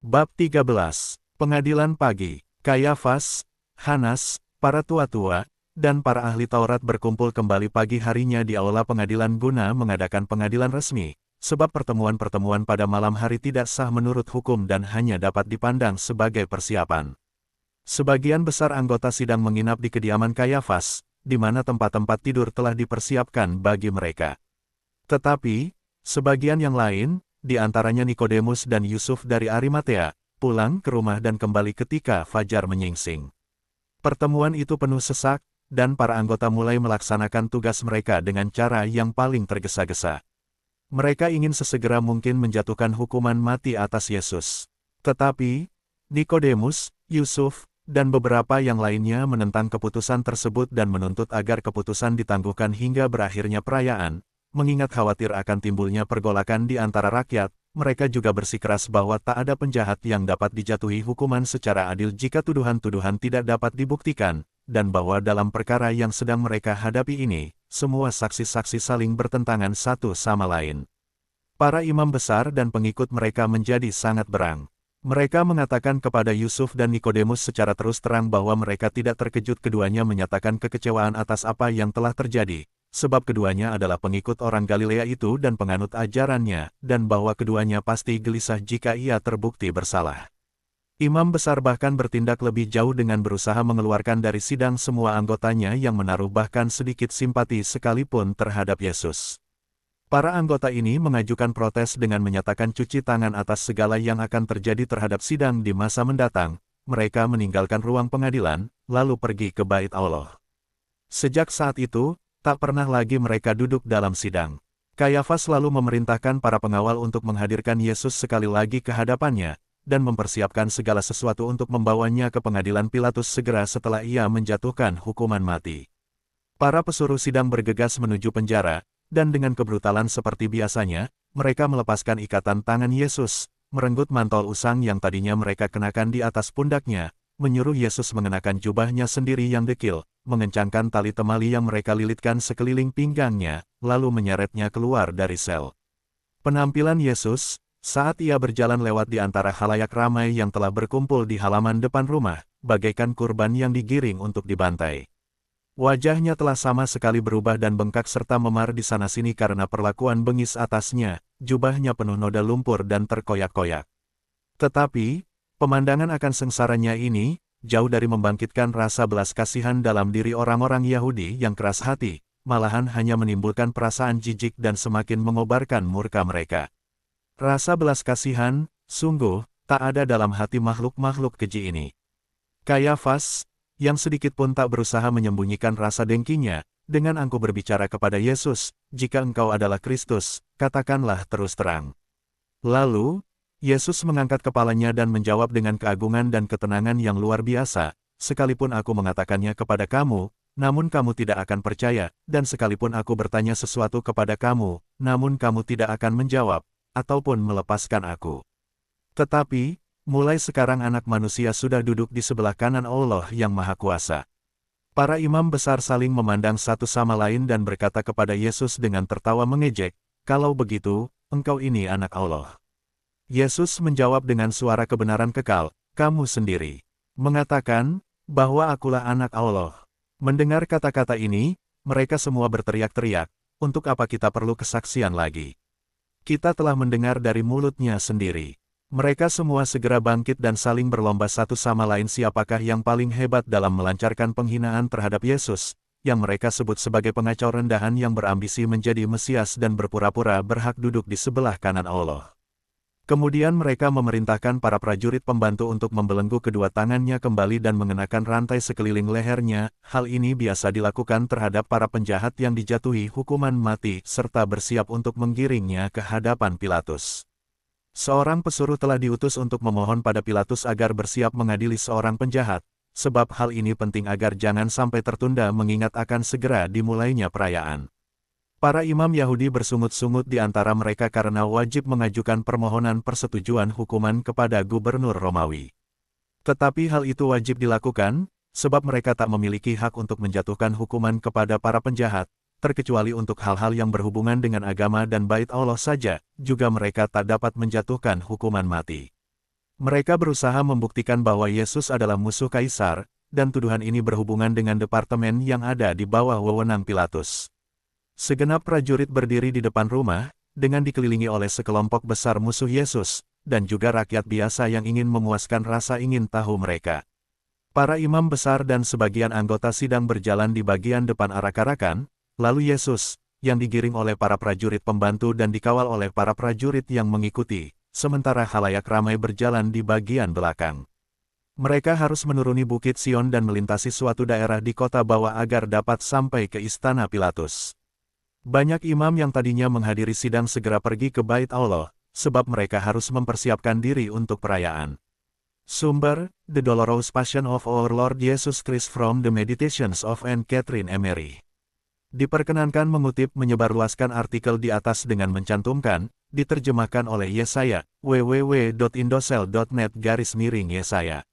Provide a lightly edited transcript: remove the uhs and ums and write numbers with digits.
Bab 13. Pengadilan pagi. Kayafas, Hanas, para tua-tua, dan para ahli Taurat berkumpul kembali pagi harinya di aula pengadilan guna mengadakan pengadilan resmi, sebab pertemuan-pertemuan pada malam hari tidak sah menurut hukum dan hanya dapat dipandang sebagai persiapan. Sebagian besar anggota sidang menginap di kediaman Kayafas, di mana tempat-tempat tidur telah dipersiapkan bagi mereka. Tetapi, sebagian yang lain, di antaranya Nikodemus dan Yusuf dari Arimatea, pulang ke rumah dan kembali ketika fajar menyingsing. Pertemuan itu penuh sesak, dan para anggota mulai melaksanakan tugas mereka dengan cara yang paling tergesa-gesa. Mereka ingin sesegera mungkin menjatuhkan hukuman mati atas Yesus. Tetapi, Nikodemus, Yusuf, dan beberapa yang lainnya menentang keputusan tersebut dan menuntut agar keputusan ditangguhkan hingga berakhirnya perayaan. Mengingat khawatir akan timbulnya pergolakan di antara rakyat, mereka juga bersikeras bahwa tak ada penjahat yang dapat dijatuhi hukuman secara adil jika tuduhan-tuduhan tidak dapat dibuktikan, dan bahwa dalam perkara yang sedang mereka hadapi ini, semua saksi-saksi saling bertentangan satu sama lain. Para imam besar dan pengikut mereka menjadi sangat berang. Mereka mengatakan kepada Yusuf dan Nikodemus secara terus terang bahwa mereka tidak terkejut keduanya menyatakan kekecewaan atas apa yang telah terjadi, sebab keduanya adalah pengikut orang Galilea itu dan penganut ajarannya, dan bahwa keduanya pasti gelisah jika ia terbukti bersalah. Imam besar bahkan bertindak lebih jauh dengan berusaha mengeluarkan dari sidang semua anggotanya yang menaruh bahkan sedikit simpati sekalipun terhadap Yesus. Para anggota ini mengajukan protes dengan menyatakan cuci tangan atas segala yang akan terjadi terhadap sidang di masa mendatang. Mereka meninggalkan ruang pengadilan, lalu pergi ke Bait Allah. Sejak saat itu, tak pernah lagi mereka duduk dalam sidang. Kayafas lalu memerintahkan para pengawal untuk menghadirkan Yesus sekali lagi ke hadapannya, dan mempersiapkan segala sesuatu untuk membawanya ke pengadilan Pilatus segera setelah ia menjatuhkan hukuman mati. Para pesuruh sidang bergegas menuju penjara, dan dengan kebrutalan seperti biasanya, mereka melepaskan ikatan tangan Yesus, merenggut mantel usang yang tadinya mereka kenakan di atas pundaknya, menyuruh Yesus mengenakan jubahnya sendiri yang dekil, mengencangkan tali temali yang mereka lilitkan sekeliling pinggangnya, lalu menyeretnya keluar dari sel. Penampilan Yesus, saat ia berjalan lewat di antara khalayak ramai yang telah berkumpul di halaman depan rumah, bagaikan kurban yang digiring untuk dibantai. Wajahnya telah sama sekali berubah dan bengkak serta memar di sana-sini karena perlakuan bengis atasnya, jubahnya penuh noda lumpur dan terkoyak-koyak. Tetapi, pemandangan akan sengsaranya ini, jauh dari membangkitkan rasa belas kasihan dalam diri orang-orang Yahudi yang keras hati, malahan hanya menimbulkan perasaan jijik dan semakin mengobarkan murka mereka. Rasa belas kasihan, sungguh, tak ada dalam hati makhluk-makhluk keji ini. Kayafas, yang sedikit pun tak berusaha menyembunyikan rasa dengkinya, dengan angkuh berbicara kepada Yesus, "Jika engkau adalah Kristus, katakanlah terus terang." Lalu, Yesus mengangkat kepalanya dan menjawab dengan keagungan dan ketenangan yang luar biasa, "Sekalipun aku mengatakannya kepada kamu, namun kamu tidak akan percaya, dan sekalipun aku bertanya sesuatu kepada kamu, namun kamu tidak akan menjawab, ataupun melepaskan aku. Tetapi, mulai sekarang Anak Manusia sudah duduk di sebelah kanan Allah yang Maha Kuasa." Para imam besar saling memandang satu sama lain dan berkata kepada Yesus dengan tertawa mengejek, "Kalau begitu, engkau ini Anak Allah." Yesus menjawab dengan suara kebenaran kekal, "Kamu sendiri mengatakan bahwa akulah Anak Allah." Mendengar kata-kata ini, mereka semua berteriak-teriak, "Untuk apa kita perlu kesaksian lagi? Kita telah mendengar dari mulutnya sendiri." Mereka semua segera bangkit dan saling berlomba satu sama lain siapakah yang paling hebat dalam melancarkan penghinaan terhadap Yesus, yang mereka sebut sebagai pengacau rendahan yang berambisi menjadi Mesias dan berpura-pura berhak duduk di sebelah kanan Allah. Kemudian mereka memerintahkan para prajurit pembantu untuk membelenggu kedua tangannya kembali dan mengenakan rantai sekeliling lehernya. Hal ini biasa dilakukan terhadap para penjahat yang dijatuhi hukuman mati, serta bersiap untuk menggiringnya ke hadapan Pilatus. Seorang pesuruh telah diutus untuk memohon pada Pilatus agar bersiap mengadili seorang penjahat, sebab hal ini penting agar jangan sampai tertunda mengingat akan segera dimulainya perayaan. Para imam Yahudi bersungut-sungut di antara mereka karena wajib mengajukan permohonan persetujuan hukuman kepada gubernur Romawi. Tetapi hal itu wajib dilakukan, sebab mereka tak memiliki hak untuk menjatuhkan hukuman kepada para penjahat, terkecuali untuk hal-hal yang berhubungan dengan agama dan Bait Allah saja, juga mereka tak dapat menjatuhkan hukuman mati. Mereka berusaha membuktikan bahwa Yesus adalah musuh kaisar, dan tuduhan ini berhubungan dengan departemen yang ada di bawah wewenang Pilatus. Segenap prajurit berdiri di depan rumah, dengan dikelilingi oleh sekelompok besar musuh Yesus, dan juga rakyat biasa yang ingin memuaskan rasa ingin tahu mereka. Para imam besar dan sebagian anggota sidang berjalan di bagian depan arak-arakan, lalu Yesus, yang digiring oleh para prajurit pembantu dan dikawal oleh para prajurit yang mengikuti, sementara khalayak ramai berjalan di bagian belakang. Mereka harus menuruni Bukit Sion dan melintasi suatu daerah di kota bawah agar dapat sampai ke istana Pilatus. Banyak imam yang tadinya menghadiri sidang segera pergi ke Bait Allah, sebab mereka harus mempersiapkan diri untuk perayaan. Sumber, The Dolorous Passion of Our Lord Jesus Christ from the Meditations of Anne Catherine Emery. Diperkenankan mengutip menyebarluaskan artikel di atas dengan mencantumkan, diterjemahkan oleh Yesaya, www.indosel.net/Yesaya.